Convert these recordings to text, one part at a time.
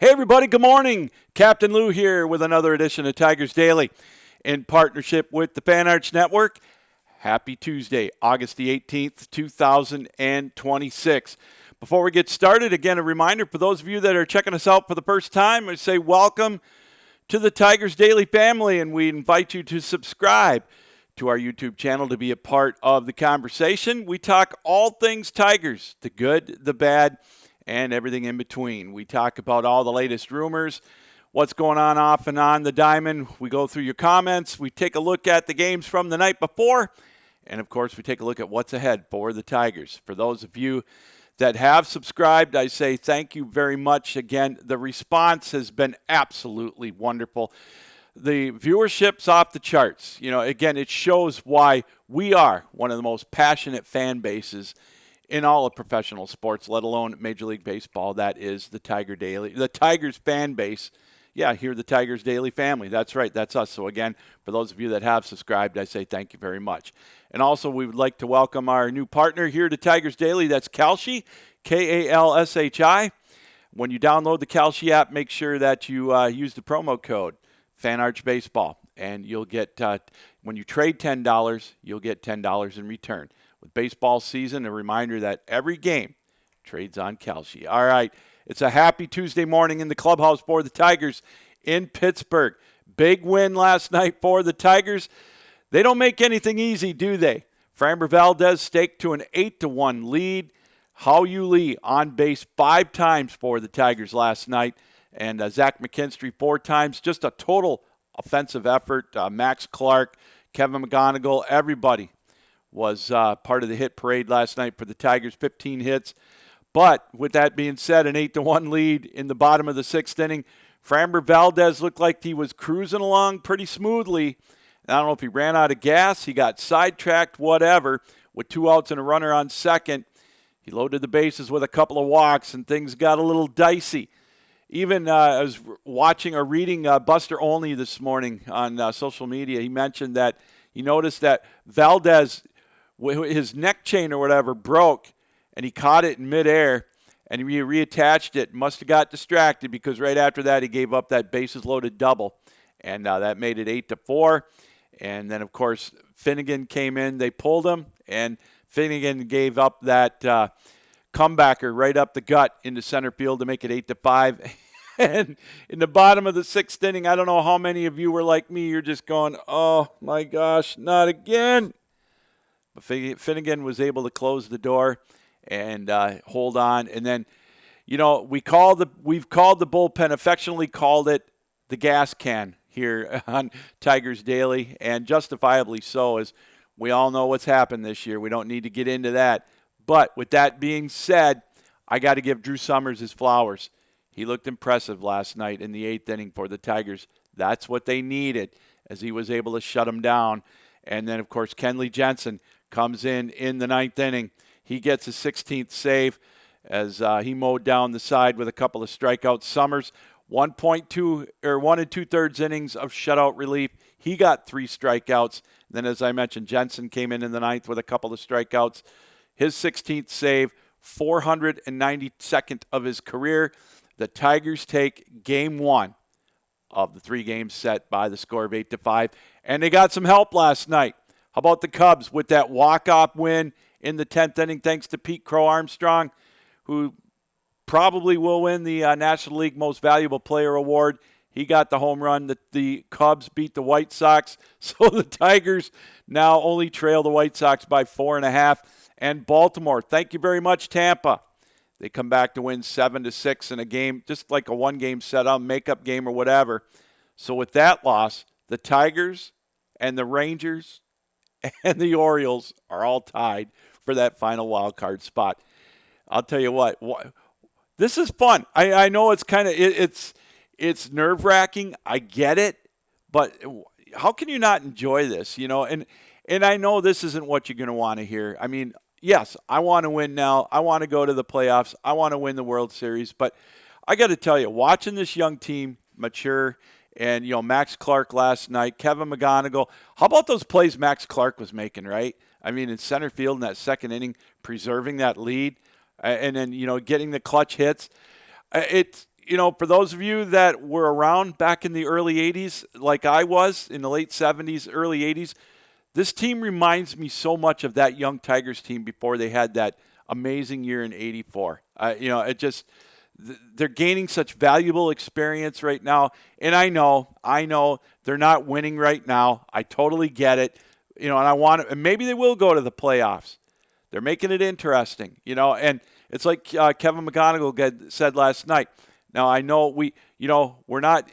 Hey, everybody, good morning. Captain Lou here with another edition of Tigers Daily in partnership with the Fan Arts Network. Happy Tuesday, August the 18th, 2026. Before we get started, again, a reminder for those of you that are checking us out for the first time, I say welcome to the Tigers Daily family, and we invite you to subscribe to our YouTube channel to be a part of the conversation. We talk all things Tigers, the good, the bad, and everything in between. We talk about all the latest rumors, what's going on off and on the diamond. We go through your comments. We take a look at the games from the night before. And, of course, we take a look at what's ahead for the Tigers. For those of you that have subscribed, I say thank you very much. Again, the response has been absolutely wonderful. The viewership's off the charts. Again, it shows why we are one of the most passionate fan bases in all of professional sports, let alone Major League Baseball. That is the Tigers fan base. Yeah, here the Tigers Daily family. That's right, that's us. So again, for those of you that have subscribed, I say thank you very much. And also, we would like to welcome our new partner here to Tigers Daily. That's Kalshi, Kalshi. When you download the Kalshi app, make sure that you use the promo code FanArchBaseball, and you'll get, when you trade $10, you'll get $10 in return. With baseball season, a reminder that every game trades on Kalshi. All right, it's a happy Tuesday morning in the clubhouse for the Tigers in Pittsburgh. Big win last night for the Tigers. They don't make anything easy, do they? Framber Valdez staked to an 8-1 lead. Hao-Yu Lee on base 5 times for the Tigers last night. And Zach McKinstry 4 times. Just a total offensive effort. Max Clark, Kevin McGonigal, everybody was part of the hit parade last night for the Tigers, 15 hits. But with that being said, an 8-1 lead in the bottom of the 6th inning. Framber Valdez looked like he was cruising along pretty smoothly. I don't know if he ran out of gas, he got sidetracked, whatever. With 2 outs and a runner on second, he loaded the bases with a couple of walks, and things got a little dicey. Even I was watching or reading Buster Olney this morning on social media. He mentioned that he noticed that Valdez, his neck chain or whatever, broke, and he caught it in midair, and he reattached it. Must have got distracted because right after that he gave up that bases-loaded double, and that made it 8-4. And then, of course, Finnegan came in. They pulled him, and Finnegan gave up that comebacker right up the gut into center field to make it 8-5. And in the bottom of the 6th inning, I don't know how many of you were like me. You're just going, oh, my gosh, not again. But Finnegan was able to close the door and hold on. And then, we've called the bullpen, affectionately called it the gas can here on Tigers Daily, and justifiably so, as we all know what's happened this year. We don't need to get into that. But with that being said, I got to give Drew Summers his flowers. He looked impressive last night in the 8th inning for the Tigers. That's what they needed, as he was able to shut them down. And then, of course, Kenley Jensen comes in the 9th inning. He gets his 16th save as he mowed down the side with a couple of strikeouts. Summers, 1 2/3 innings of shutout relief. He got 3 strikeouts. Then, as I mentioned, Jensen came in the 9th with a couple of strikeouts. His 16th save, 492nd of his career. The Tigers take game 1 of the 3 games set by the score of 8-5. And they got some help last night. How about the Cubs with that walk-off win in the 10th inning thanks to Pete Crow Armstrong, who probably will win the National League Most Valuable Player Award. He got the home run. The Cubs beat the White Sox. So the Tigers now only trail the White Sox by 4.5. And Baltimore, thank you very much, Tampa. They come back to win 7-6 in a game, just like a one-game setup, makeup game or whatever. So with that loss, the Tigers and the Rangers and the Orioles are all tied for that final wild card spot. I'll tell you what, this is fun. I know it's kind of it's nerve-wracking. I get it, but how can you not enjoy this? And I know this isn't what you're going to want to hear. I mean, yes, I want to win now. I want to go to the playoffs. I want to win the World Series. But I got to tell you, watching this young team mature, and Max Clark last night, Kevin McGonigal. How about those plays Max Clark was making? Right? I mean, in center field in that 2nd inning, preserving that lead, and then getting the clutch hits. for those of you that were around back in the early 80s, like I was in the late 70s, early 80s, this team reminds me so much of that young Tigers team before they had that amazing year in '84. They're gaining such valuable experience right now. And I know they're not winning right now. I totally get it. And I want to, and maybe they will go to the playoffs. They're making it interesting, and it's like Kevin McGonigal said last night. Now, I know we're not,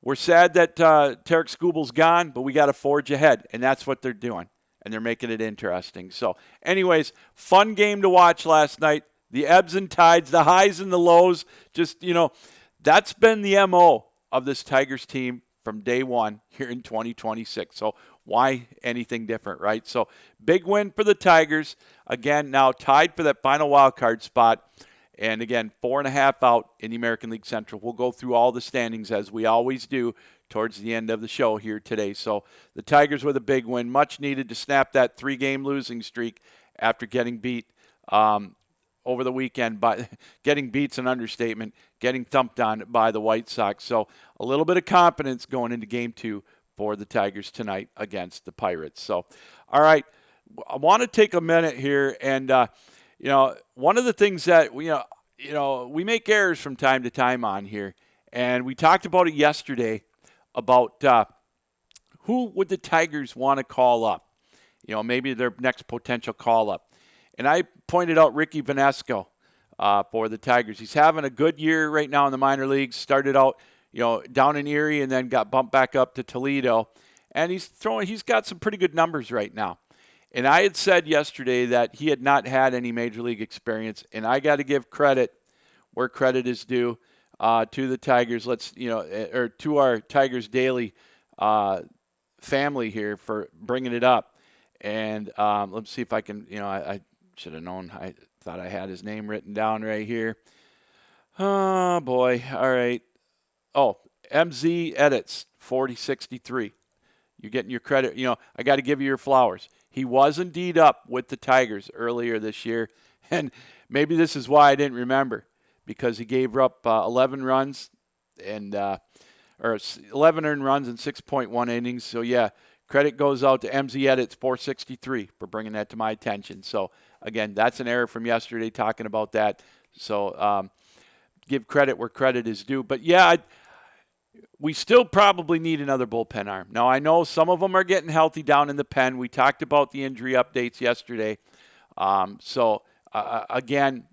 we're sad that Tarek Skubal's gone, but we got to forge ahead, and that's what they're doing, and they're making it interesting. So, anyways, fun game to watch last night. The ebbs and tides, the highs and the lows, just, that's been the MO of this Tigers team from day one here in 2026. So why anything different, right? So big win for the Tigers. Again, now tied for that final wild card spot. And again, 4.5 out in the American League Central. We'll go through all the standings as we always do towards the end of the show here today. So the Tigers with a big win, much needed to snap that 3-game losing streak after getting beat over the weekend. But getting beat's an understatement, getting thumped on by the White Sox. So a little bit of confidence going into Game 2 for the Tigers tonight against the Pirates. So, all right, I want to take a minute here and one of the things that we make errors from time to time on here, and we talked about it yesterday about who would the Tigers want to call up, maybe their next potential call up. And I pointed out Ricky Vanesco for the Tigers. He's having a good year right now in the minor leagues. Started out, down in Erie and then got bumped back up to Toledo. And he's got some pretty good numbers right now. And I had said yesterday that he had not had any major league experience, and I got to give credit where credit is due to the Tigers. Or to our Tigers Daily family here for bringing it up. And let's see if I can. I should have known. I thought I had his name written down right here. Oh boy! All right. Oh, MZ Edits 4063. You're getting your credit. I got to give you your flowers. He was indeed up with the Tigers earlier this year, and maybe this is why I didn't remember, because he gave up 11 runs and 11 earned runs in 6.1 innings. So yeah, credit goes out to MZ Edits 463 for bringing that to my attention. So again, that's an error from yesterday talking about that. So give credit where credit is due. But yeah, we still probably need another bullpen arm. Now, I know some of them are getting healthy down in the pen. We talked about the injury updates yesterday. Again,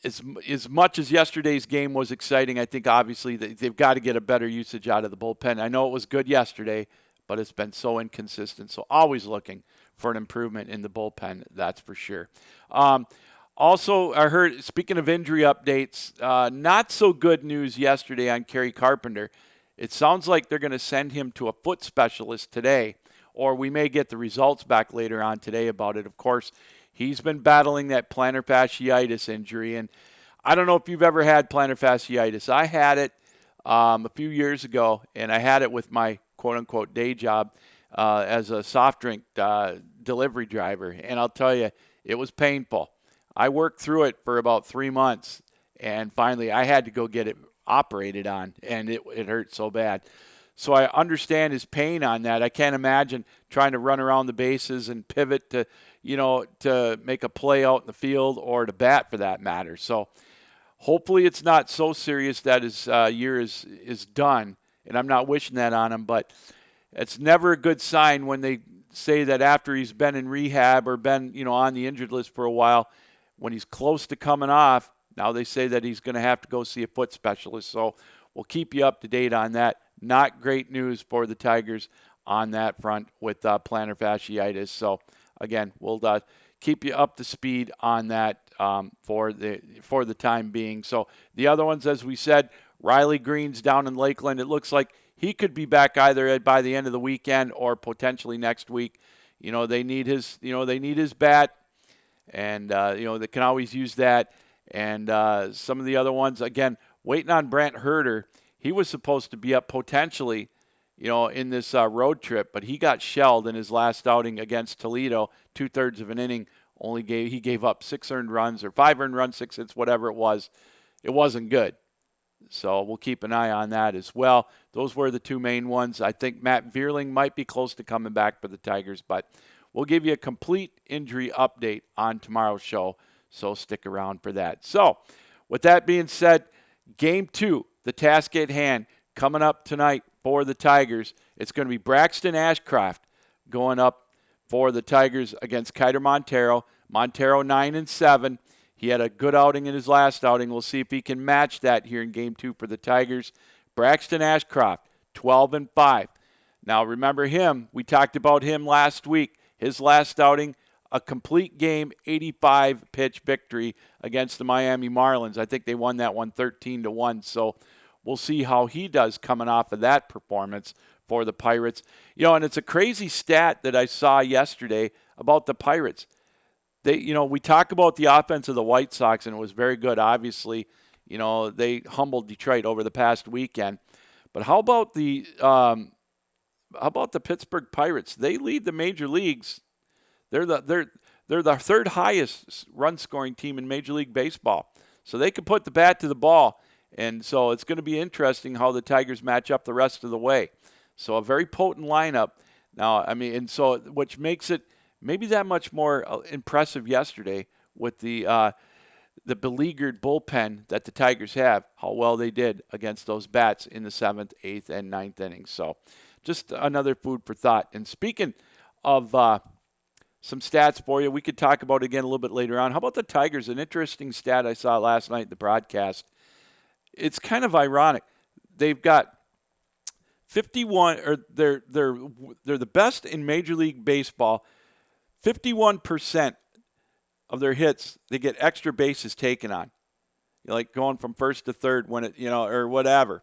as much as yesterday's game was exciting, I think obviously they've got to get a better usage out of the bullpen. I know it was good yesterday, but it's been so inconsistent. So always looking for an improvement in the bullpen, that's for sure. Also, I heard, speaking of injury updates, not so good news yesterday on Kerry Carpenter. It sounds like they're going to send him to a foot specialist today, or we may get the results back later on today about it. Of course, he's been battling that plantar fasciitis injury, and I don't know if you've ever had plantar fasciitis. I had it a few years ago, and I had it with my quote-unquote day job as a soft drink delivery driver, and I'll tell you, it was painful. I worked through it for about 3 months, and finally I had to go get it operated on, and it hurt so bad. So I understand his pain on that. I can't imagine trying to run around the bases and pivot to make a play out in the field or to bat for that matter. So hopefully it's not so serious that his year is done, and I'm not wishing that on him, but it's never a good sign when they say that after he's been in rehab or been on the injured list for a while, when he's close to coming off, now they say that he's going to have to go see a foot specialist. So we'll keep you up to date on that. Not great news for the Tigers on that front with plantar fasciitis. So again, we'll keep you up to speed on that for the time being. So the other ones, as we said, Riley Green's down in Lakeland. It looks like he could be back either by the end of the weekend or potentially next week. They need his bat. And, they can always use that. And some of the other ones, again, waiting on Brent Herter. He was supposed to be up potentially, in this road trip, but he got shelled in his last outing against Toledo, 2/3 of an inning. He gave up 6 earned runs or 5 earned runs, 6 hits, whatever it was. it wasn't good. So we'll keep an eye on that as well. Those were the two main ones. I think Matt Vierling might be close to coming back for the Tigers, but we'll give you a complete injury update on tomorrow's show, so stick around for that. So with that being said, Game 2, the task at hand, coming up tonight for the Tigers. It's going to be Braxton Ashcroft going up for the Tigers against Kiter Montero. Montero 9-7. He had a good outing in his last outing. We'll see if he can match that here in Game 2 for the Tigers. Braxton Ashcroft, 12-5. Now, remember him. We talked about him last week. His last outing, a complete game, 85-pitch victory against the Miami Marlins. I think they won that one 13-1. So we'll see how he does coming off of that performance for the Pirates. And it's a crazy stat that I saw yesterday about the Pirates. We talk about the offense of the White Sox, and it was very good. Obviously, they humbled Detroit over the past weekend. But how about the Pittsburgh Pirates? They lead the major leagues. They're the third highest run-scoring team in Major League Baseball. So they can put the bat to the ball. And so it's going to be interesting how the Tigers match up the rest of the way. So a very potent lineup. Now, which makes it maybe that much more impressive yesterday with the beleaguered bullpen that the Tigers have, how well they did against those bats in the 7th, 8th, and 9th innings. So just another food for thought. And speaking of some stats for you, we could talk about it again a little bit later on. How about the Tigers? An interesting stat I saw last night in the broadcast. It's kind of ironic. They've got 51, or they're the best in Major League Baseball. 51% of their hits, they get extra bases taken on. Like going from first to third when it, or whatever,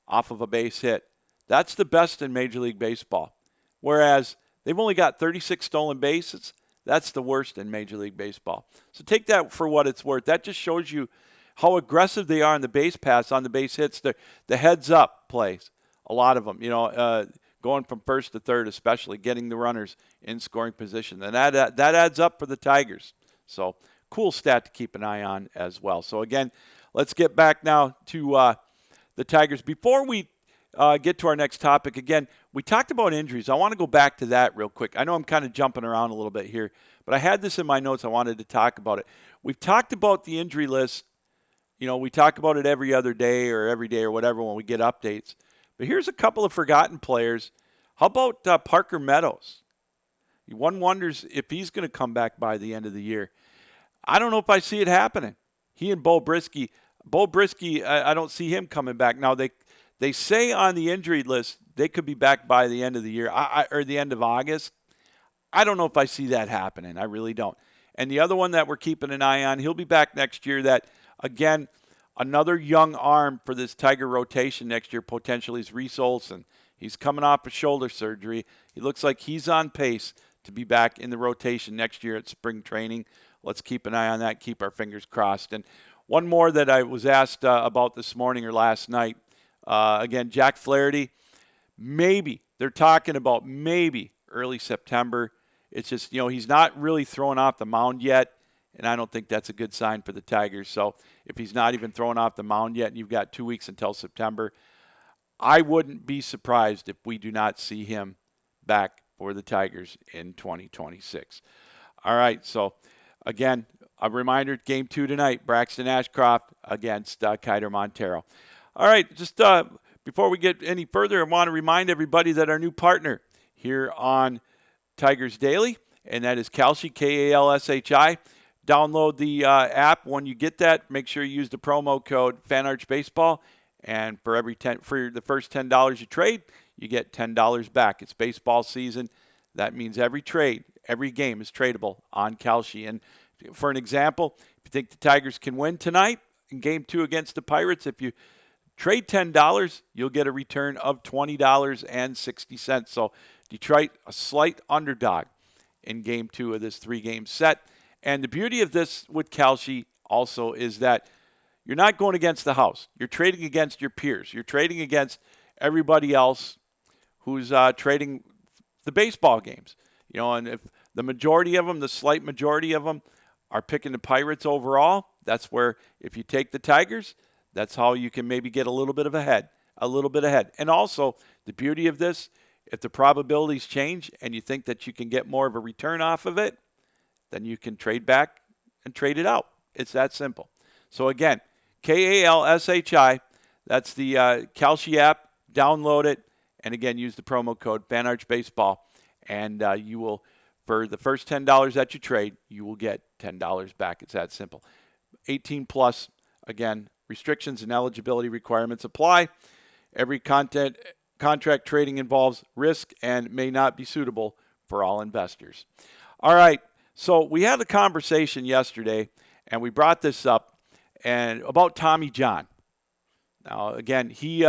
off of a base hit. That's the best in Major League Baseball. Whereas they've only got 36 stolen bases. That's the worst in Major League Baseball. So take that for what it's worth. That just shows you how aggressive they are in the base pass, on the base hits, the heads-up plays. A lot of them, going from first to third, especially getting the runners in scoring position. And that adds up for the Tigers. So cool stat to keep an eye on as well. So, again, let's get back now to the Tigers. Before we get to our next topic, again, we talked about injuries. I want to go back to that real quick. I know I'm kind of jumping around a little bit here, but I had this in my notes. I wanted to talk about it. We've talked about the injury list. We talk about it every other day or every day or whatever when we get updates. But here's a couple of forgotten players. How about Parker Meadows? One wonders if he's going to come back by the end of the year. I don't know if I see it happening. He and Bo Brisky. I don't see him coming back. Now, they say on the injury list they could be back by the end of the year or the end of August. I don't know if I see that happening. I really don't. And the other one that we're keeping an eye on, he'll be back next year. That, again, another young arm for this Tiger rotation next year, potentially, is Reese Olson. He's coming off a shoulder surgery. He looks like he's on pace to be back in the rotation next year at spring training. Let's keep an eye on that, keep our fingers crossed. And one more that I was asked about this morning or last night, again, Jack Flaherty, maybe, they're talking about maybe early September. It's just, he's not really throwing off the mound yet, and I don't think that's a good sign for the Tigers. So if he's not even throwing off the mound yet and you've got 2 weeks until September, I wouldn't be surprised if we do not see him back for the Tigers in 2026. All right, so again, a reminder, Game 2 tonight, Braxton Ashcroft against Kiter Montero. All right, just before we get any further, I want to remind everybody that our new partner here on Tigers Daily, and that is Kalshi, Kalshi. Download the app. When you get that, make sure you use the promo code FanArchBaseball, and for the first $10 you trade, you get $10 back. It's baseball season. That means every game is tradable on Kalshi. And for an example, if you think the Tigers can win tonight in Game 2 against the Pirates, if you trade $10, you'll get a return of $20.60. So Detroit, a slight underdog in Game 2 of this 3-game set. And the beauty of this with Kalshi also is that you're not going against the house. You're trading against your peers. You're trading against everybody else who's trading the baseball games. And if the majority of them, the slight majority of them, are picking the Pirates overall, that's where if you take the Tigers, That's how you can maybe get a little bit ahead. And also, the beauty of this, if the probabilities change and you think that you can get more of a return off of it, then you can trade back and trade it out. It's that simple. So again, KALSHI, that's the Kalshi app. Download it, and again, use the promo code FanArchBaseball, and you will, for the first $10 that you trade, you will get $10 back. It's that simple. 18 plus, again, restrictions and eligibility requirements apply. Every contract trading involves risk and may not be suitable for all investors. All right, so we had a conversation yesterday, and we brought this up and about Tommy John. Now, again, he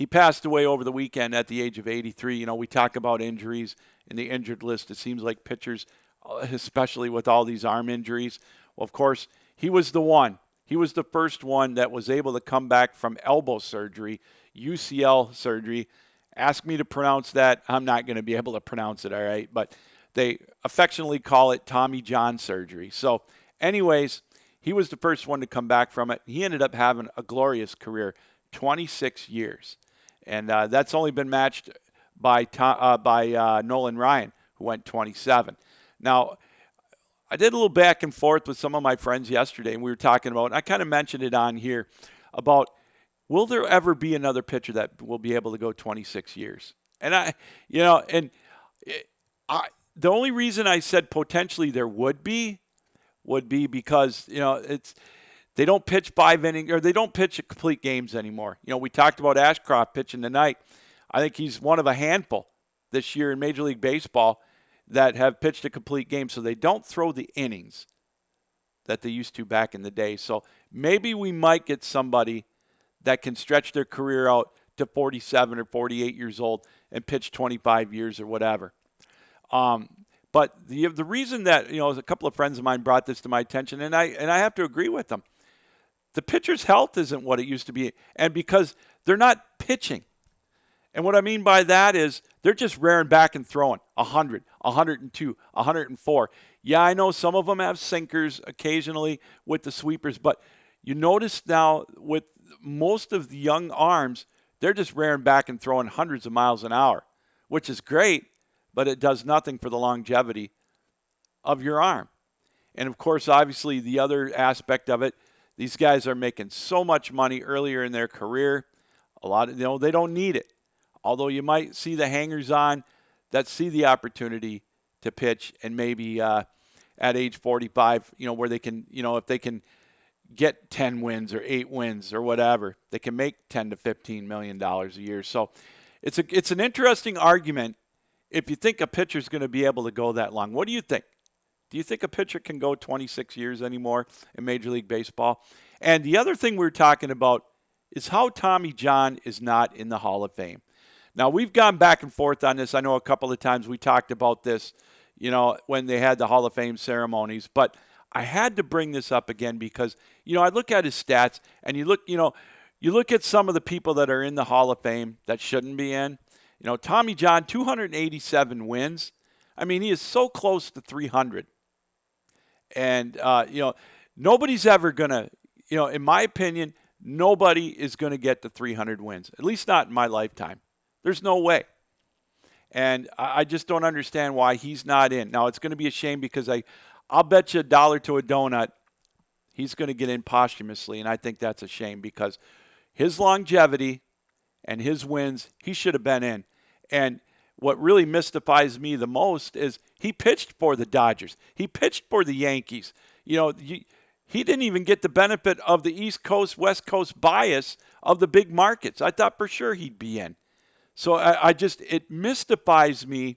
passed away over the weekend at the age of 83. You know, we talk about injuries in the injured list. It seems like pitchers, especially with all these arm injuries. Well, of course, he was the one. He was the first one that was able to come back from elbow surgery, UCL surgery. Ask me to pronounce that. I'm not going to be able to pronounce it, all right? But they affectionately call it Tommy John surgery. So anyways, he was the first one to come back from it. He ended up having a glorious career, 26 years. And that's only been matched by Nolan Ryan, who went 27. Now, I did a little back and forth with some of my friends yesterday, and we were talking about, and I kind of mentioned it on here, about will there ever be another pitcher that will be able to go 26 years? And the only reason I said potentially there would be because, they don't pitch 5 innings, or they don't pitch complete games anymore. We talked about Ashcroft pitching tonight. I think he's one of a handful this year in Major League Baseball that have pitched a complete game, so they don't throw the innings that they used to back in the day. So maybe we might get somebody that can stretch their career out to 47 or 48 years old and pitch 25 years or whatever. But the reason that, a couple of friends of mine brought this to my attention, and I have to agree with them. The pitcher's health isn't what it used to be, and because they're not pitching. And what I mean by that is they're just rearing back and throwing 100, 102, 104. Yeah, I know some of them have sinkers occasionally with the sweepers, but you notice now with most of the young arms, they're just rearing back and throwing hundreds of miles an hour, which is great, but it does nothing for the longevity of your arm. And of course, obviously, the other aspect of it, these guys are making so much money earlier in their career. They don't need it. Although you might see the hangers-on that see the opportunity to pitch and maybe at age 45, where they can, if they can get 10 wins or 8 wins or whatever, they can make $10 to $15 million a year. So it's an interesting argument if you think a pitcher's going to be able to go that long. What do you think? Do you think a pitcher can go 26 years anymore in Major League Baseball? And the other thing we're talking about is how Tommy John is not in the Hall of Fame. Now, we've gone back and forth on this. I know a couple of times we talked about this, when they had the Hall of Fame ceremonies. But I had to bring this up again because, I look at his stats, and you look at some of the people that are in the Hall of Fame that shouldn't be in. Tommy John, 287 wins. I mean, he is so close to 300. And, nobody's ever going to, in my opinion, nobody is going to get to 300 wins, at least not in my lifetime. There's no way. And I just don't understand why he's not in. Now, it's going to be a shame because I'll bet you $1 to a donut he's going to get in posthumously, and I think that's a shame because his longevity and his wins, he should have been in. And what really mystifies me the most is he pitched for the Dodgers. He pitched for the Yankees. He didn't even get the benefit of the East Coast, West Coast bias of the big markets. I thought for sure he'd be in. So it mystifies me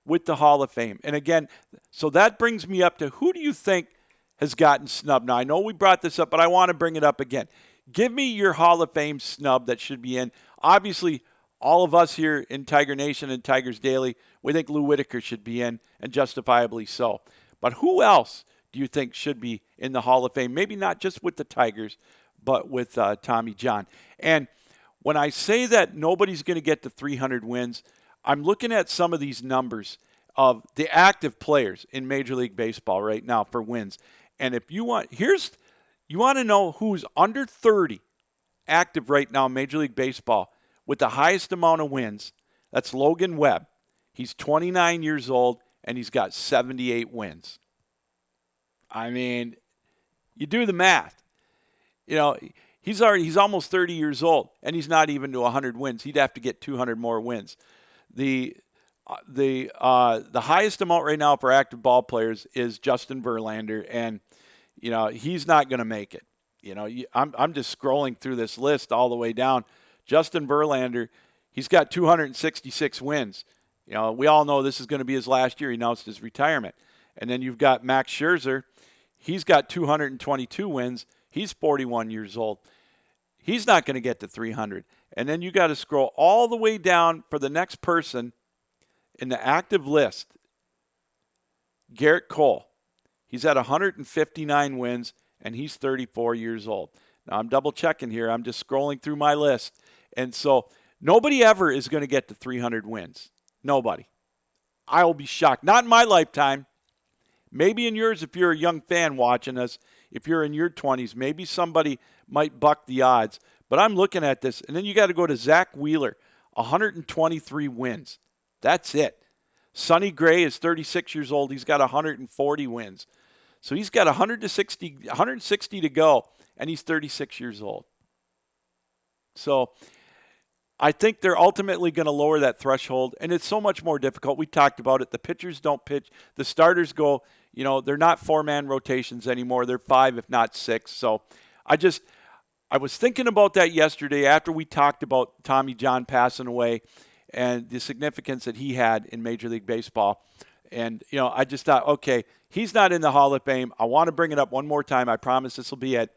with the Hall of Fame. And again, so that brings me up to who do you think has gotten snubbed? Now, I know we brought this up, but I want to bring it up again. Give me your Hall of Fame snub that should be in. Obviously, all of us here in Tiger Nation and Tigers Daily, we think Lou Whitaker should be in, and justifiably so. But who else do you think should be in the Hall of Fame? Maybe not just with the Tigers, but with Tommy John. And when I say that nobody's going to get to 300 wins, I'm looking at some of these numbers of the active players in Major League Baseball right now for wins. And if you want, You want to know who's under 30 active right now in Major League Baseball with the highest amount of wins? That's Logan Webb. He's 29 years old, and he's got 78 wins. I mean, you do the math. You know, he's almost 30 years old, and he's not even to 100 wins. He'd have to get 200 more wins. The highest amount right now for active ball players is Justin Verlander, and he's not going to make it. I'm just scrolling through this list all the way down. Justin Verlander, he's got 266 wins. We all know this is going to be his last year. He announced his retirement. And then you've got Max Scherzer. He's got 222 wins. He's 41 years old. He's not going to get to 300. And then you got to scroll all the way down for the next person in the active list, Garrett Cole. He's at 159 wins, and he's 34 years old. Now, I'm double checking here. I'm just scrolling through my list. And so nobody ever is going to get to 300 wins. Nobody. I will be shocked. Not in my lifetime. Maybe in yours if you're a young fan watching us. If you're in your 20s, maybe somebody might buck the odds. But I'm looking at this. And then you got to go to Zach Wheeler, 123 wins. That's it. Sonny Gray is 36 years old. He's got 140 wins. So he's got 160 to go, and he's 36 years old. So I think they're ultimately going to lower that threshold, and it's so much more difficult. We talked about it. The pitchers don't pitch. The starters go, they're not four-man rotations anymore. They're five, if not six. So I was thinking about that yesterday after we talked about Tommy John passing away and the significance that he had in Major League Baseball. And, I just thought, okay, he's not in the Hall of Fame. I want to bring it up one more time. I promise this will be it,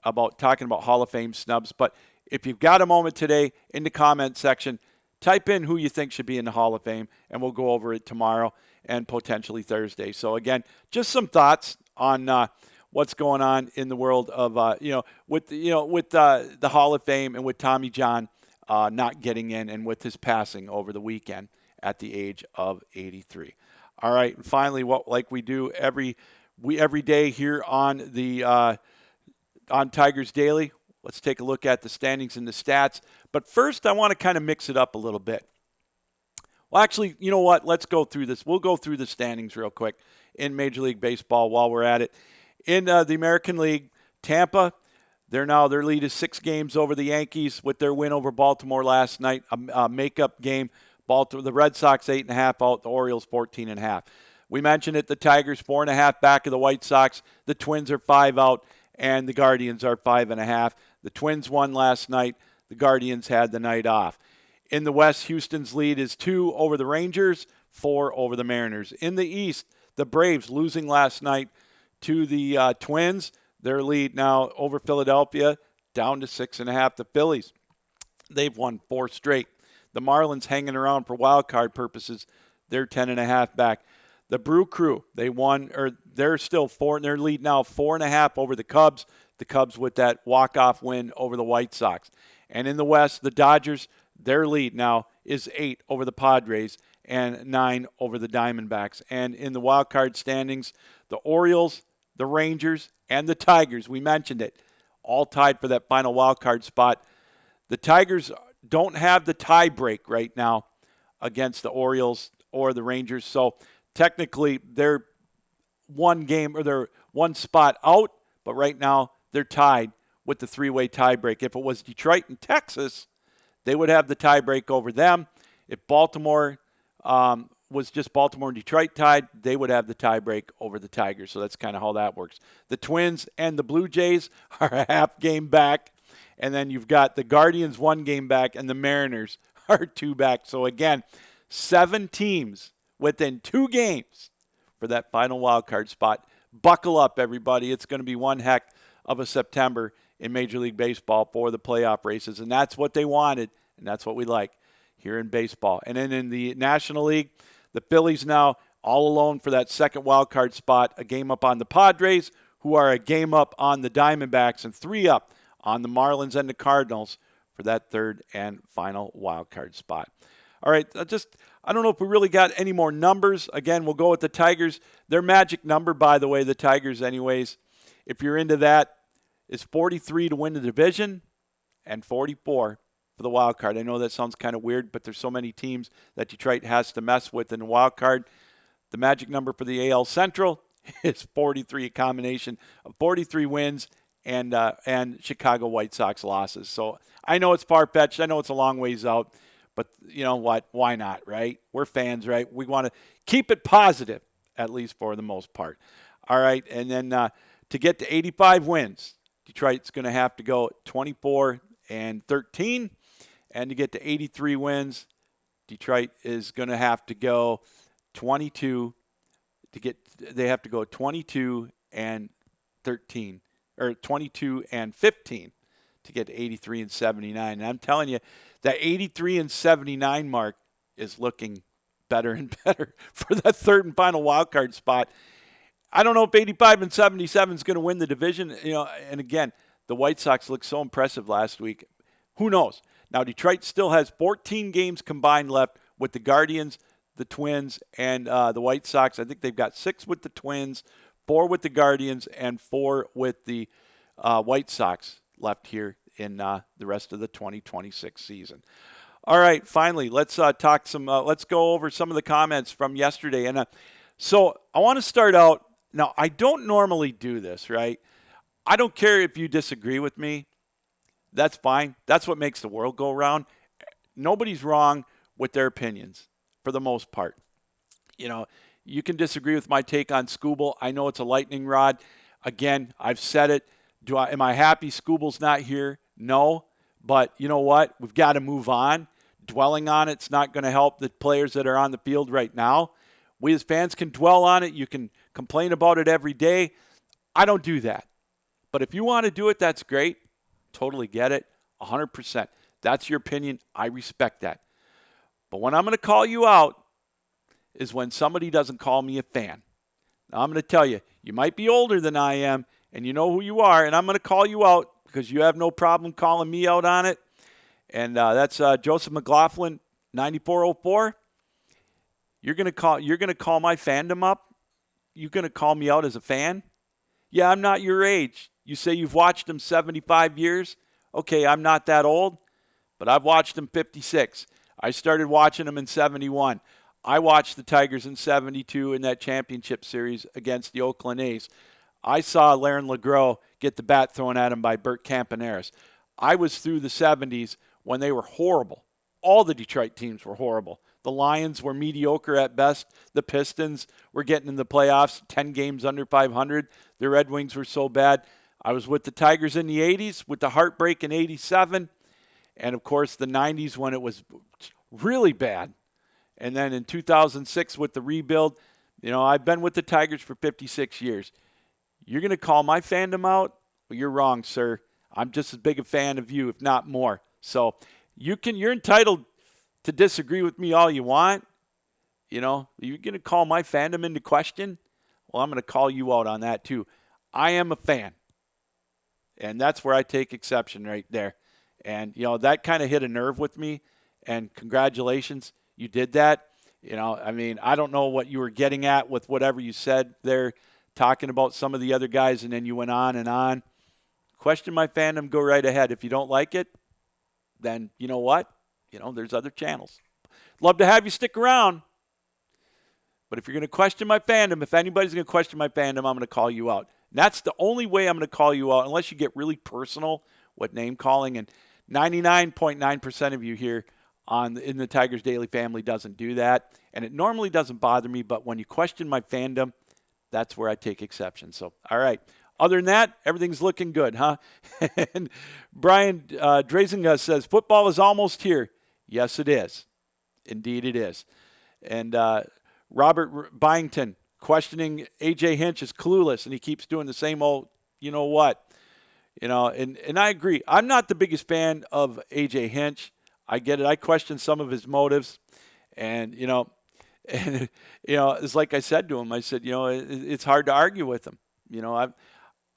about talking about Hall of Fame snubs. But if you've got a moment today in the comment section, type in who you think should be in the Hall of Fame, and we'll go over it tomorrow and potentially Thursday. So, again, just some thoughts on what's going on in the world of, with the Hall of Fame and with Tommy John not getting in and with his passing over the weekend at the age of 83. All right, and finally, like we do every day here on the on Tigers Daily, let's take a look at the standings and the stats. But first, I want to kind of mix it up a little bit. Well, actually, you know what? Let's go through this. We'll go through the standings real quick in Major League Baseball while we're at it. In the American League, Tampa, their lead is 6 games over the Yankees with their win over Baltimore last night, a makeup game. The Red Sox 8.5 out, the Orioles 14.5. We mentioned it, the Tigers 4.5 back of the White Sox. The Twins are 5 out, and the Guardians are 5.5. The Twins won last night. The Guardians had the night off. In the West, Houston's lead is 2 over the Rangers, 4 over the Mariners. In the East, the Braves losing last night to the Twins. Their lead now over Philadelphia down to 6.5. The Phillies, they've won 4 straight. The Marlins hanging around for wild card purposes. They're 10.5 back. The Brew Crew, they're still 4, and their lead now 4.5 over the Cubs. The Cubs with that walk-off win over the White Sox. And in the West, the Dodgers, their lead now is 8 over the Padres and 9 over the Diamondbacks. And in the wild card standings, the Orioles, the Rangers, and the Tigers, we mentioned it, all tied for that final wild card spot. The Tigers don't have the tie break right now against the Orioles or the Rangers. So technically they're one game or they're one spot out, but right now they're tied with the 3-way tie break. If it was Detroit and Texas, they would have the tie break over them. If Baltimore was just Baltimore and Detroit tied, they would have the tie break over the Tigers. So that's kind of how that works. The Twins and the Blue Jays are a half game back. And then you've got the Guardians 1 game back, and the Mariners are 2 back. So, again, 7 teams within 2 games for that final wild card spot. Buckle up, everybody. It's going to be one heck of a September in Major League Baseball for the playoff races. And that's what they wanted, and that's what we like here in baseball. And then in the National League, the Phillies now all alone for that second wild card spot, a game up on the Padres, who are a game up on the Diamondbacks, and 3 up on the Marlins and the Cardinals for that third and final wild card spot. All right, I don't know if we really got any more numbers. Again, we'll go with the Tigers. Their magic number, by the way, the Tigers anyways, if you're into that, is 43 to win the division and 44 for the wild card. I know that sounds kind of weird, but there's so many teams that Detroit has to mess with in the wild card. The magic number for the AL Central is 43, a combination of 43 wins and Chicago White Sox losses. So I know it's far-fetched. I know it's a long ways out. But you know what? Why not, right? We're fans, right? We want to keep it positive, at least for the most part. All right, and then to get to 85 wins, Detroit's going to have to go 24-13. And to get to 83 wins, Detroit is going to have to go 22 to get. They have to go 22-13 or 22-15 to get to 83-79. And I'm telling you, that 83-79 mark is looking better and better for that third and final wild card spot. I don't know if 85-77 is going to win the division. And again, the White Sox looked so impressive last week. Who knows? Now, Detroit still has 14 games combined left with the Guardians, the Twins, and the White Sox. I think they've got 6 with the Twins, 4 with the Guardians, and 4 with the White Sox left here in the rest of the 2026 season. All right, finally, let's talk some. Let's go over some of the comments from yesterday. And so I want to start out. Now, I don't normally do this, right? I don't care if you disagree with me. That's fine. That's what makes the world go round. Nobody's wrong with their opinions for the most part. You can disagree with my take on Skubal. I know it's a lightning rod. Again, I've said it. Am I happy Skubal's not here? No. But you know what? We've got to move on. Dwelling on it's not going to help the players that are on the field right now. We as fans can dwell on it. You can complain about it every day. I don't do that. But if you want to do it, that's great. Totally get it. 100%. That's your opinion. I respect that. But when I'm going to call you out is when somebody doesn't call me a fan. Now, I'm going to tell you, you might be older than I am, and you know who you are, and I'm going to call you out because you have no problem calling me out on it. And that's Joseph McLaughlin, 9404. You're going to call my fandom up? You're going to call me out as a fan? Yeah, I'm not your age. You say you've watched him 75 years? Okay, I'm not that old, but I've watched him 56. I started watching him in 71. I watched the Tigers in 72 in that championship series against the Oakland A's. I saw Laren LeGros get the bat thrown at him by Bert Campaneris. I was through the 70s when they were horrible. All the Detroit teams were horrible. The Lions were mediocre at best. The Pistons were getting in the playoffs, 10 games under 500. The Red Wings were so bad. I was with the Tigers in the 80s with the heartbreak in 87. And, of course, the 90s when it was really bad. And then in 2006 with the rebuild. I've been with the Tigers for 56 years. You're going to call my fandom out? Well, you're wrong, sir. I'm just as big a fan of you, if not more. So you're entitled to disagree with me all you want. You're going to call my fandom into question? Well, I'm going to call you out on that too. I am a fan. And that's where I take exception right there. And, that kind of hit a nerve with me. And congratulations, you did that. I don't know what you were getting at with whatever you said there, talking about some of the other guys, and then you went on and on. Question my fandom, go right ahead. If you don't like it, then you know what? There's other channels. Love to have you stick around. But if you're going to question my fandom, if anybody's going to question my fandom, I'm going to call you out. And that's the only way I'm going to call you out, unless you get really personal with name calling. And 99.9% of you here in the Tigers Daily family doesn't do that. And it normally doesn't bother me, but when you question my fandom, that's where I take exception. So, all right. Other than that, everything's looking good, huh? And Brian Drazinga says, football is almost here. Yes, it is. Indeed, it is. And Robert Byington questioning A.J. Hinch is clueless, and he keeps doing the same old, you know what. And I agree. I'm not the biggest fan of A.J. Hinch. I get it. I question some of his motives. And, it's like I said to him. I said, it's hard to argue with him.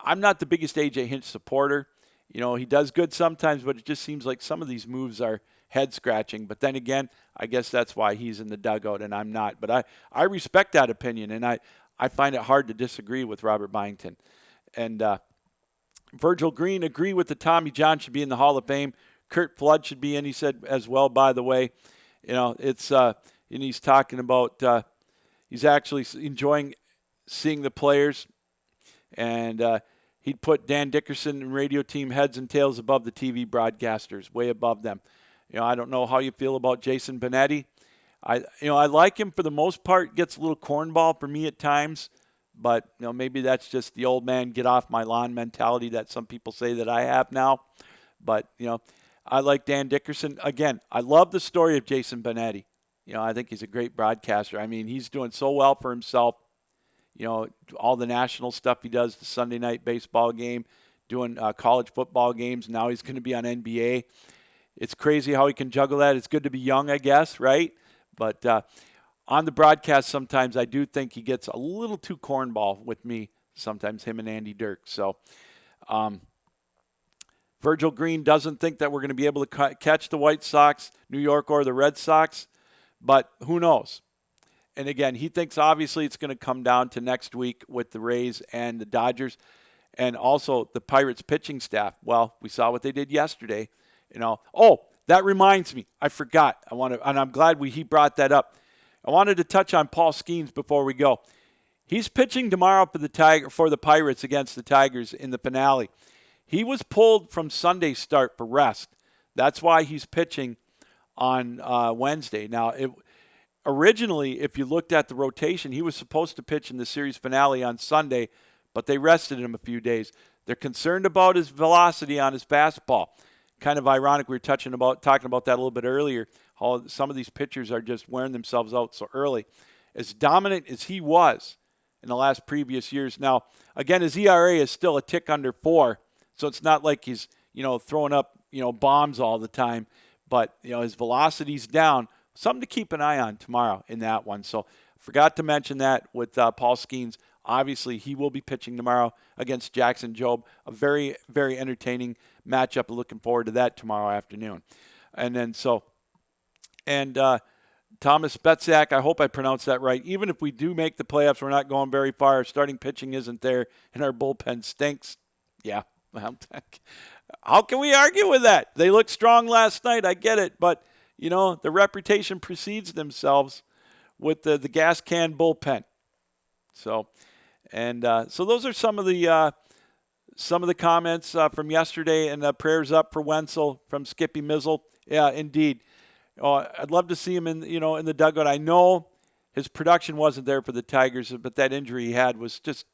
I'm not the biggest A.J. Hinch supporter. He does good sometimes, but it just seems like some of these moves are head-scratching. But then again, I guess that's why he's in the dugout and I'm not. But I respect that opinion, and I find it hard to disagree with Robert Byington. And Virgil Green, agree with the Tommy John should be in the Hall of Fame. Kurt Flood should be in, he said, as well, by the way. It's and he's talking about he's actually enjoying seeing the players. And he'd put Dan Dickerson and radio team heads and tails above the TV broadcasters, way above them. I don't know how you feel about Jason Benetti. I like him for the most part. Gets a little cornball for me at times, but maybe that's just the old man get off my lawn mentality that some people say that I have now. But I like Dan Dickerson. Again, I love the story of Jason Benetti. I think he's a great broadcaster. I mean, he's doing so well for himself. All the national stuff he does, the Sunday night baseball game, doing college football games. Now he's going to be on NBA. It's crazy how he can juggle that. It's good to be young, I guess, right? But on the broadcast, sometimes I do think he gets a little too cornball with me, sometimes him and Andy Dirk. So Virgil Green doesn't think that we're going to be able to catch the White Sox, New York, or the Red Sox, but who knows? And again, he thinks obviously it's going to come down to next week with the Rays and the Dodgers and also the Pirates pitching staff. Well, we saw what they did yesterday. Oh, that reminds me. I forgot. And I'm glad he brought that up. I wanted to touch on Paul Skeens before we go. He's pitching tomorrow for the Pirates against the Tigers in the finale. He was pulled from Sunday's start for rest. That's why he's pitching on Wednesday. Now, originally, if you looked at the rotation, he was supposed to pitch in the series finale on Sunday, but they rested him a few days. They're concerned about his velocity on his fastball. Kind of ironic. We were talking about that a little bit earlier, how some of these pitchers are just wearing themselves out so early. As dominant as he was in the last previous years. Now, again, his ERA is still a tick under 4, so it's not like he's, throwing up, bombs all the time. But, his velocity's down. Something to keep an eye on tomorrow in that one. So forgot to mention that with Paul Skeens. Obviously, he will be pitching tomorrow against Jackson Jobe. A very, very entertaining matchup. Looking forward to that tomorrow afternoon. And then Thomas Betzak, I hope I pronounced that right. Even if we do make the playoffs, we're not going very far. Our starting pitching isn't there, and our bullpen stinks. Yeah. How can we argue with that? They looked strong last night. I get it. But, the reputation precedes themselves with the gas can bullpen. So those are some of the comments from yesterday, and prayers up for Wenzel from Skippy Mizzle. Yeah, indeed. I'd love to see him in the dugout. I know his production wasn't there for the Tigers, but that injury he had was just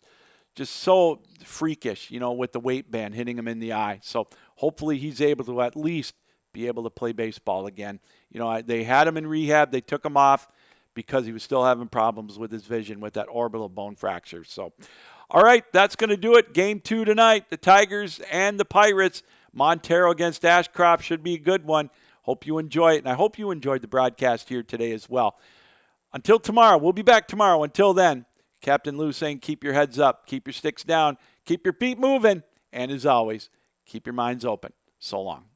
so freakish, with the weight band hitting him in the eye. So hopefully he's able to at least be able to play baseball again. They had him in rehab. They took him off because he was still having problems with his vision with that orbital bone fracture. So, all right, that's going to do it. Game 2 tonight, the Tigers and the Pirates. Montero against Ashcroft should be a good one. Hope you enjoy it, and I hope you enjoyed the broadcast here today as well. Until tomorrow, we'll be back tomorrow. Until then, Captain Lou saying keep your heads up, keep your sticks down, keep your feet moving, and as always, keep your minds open. So long.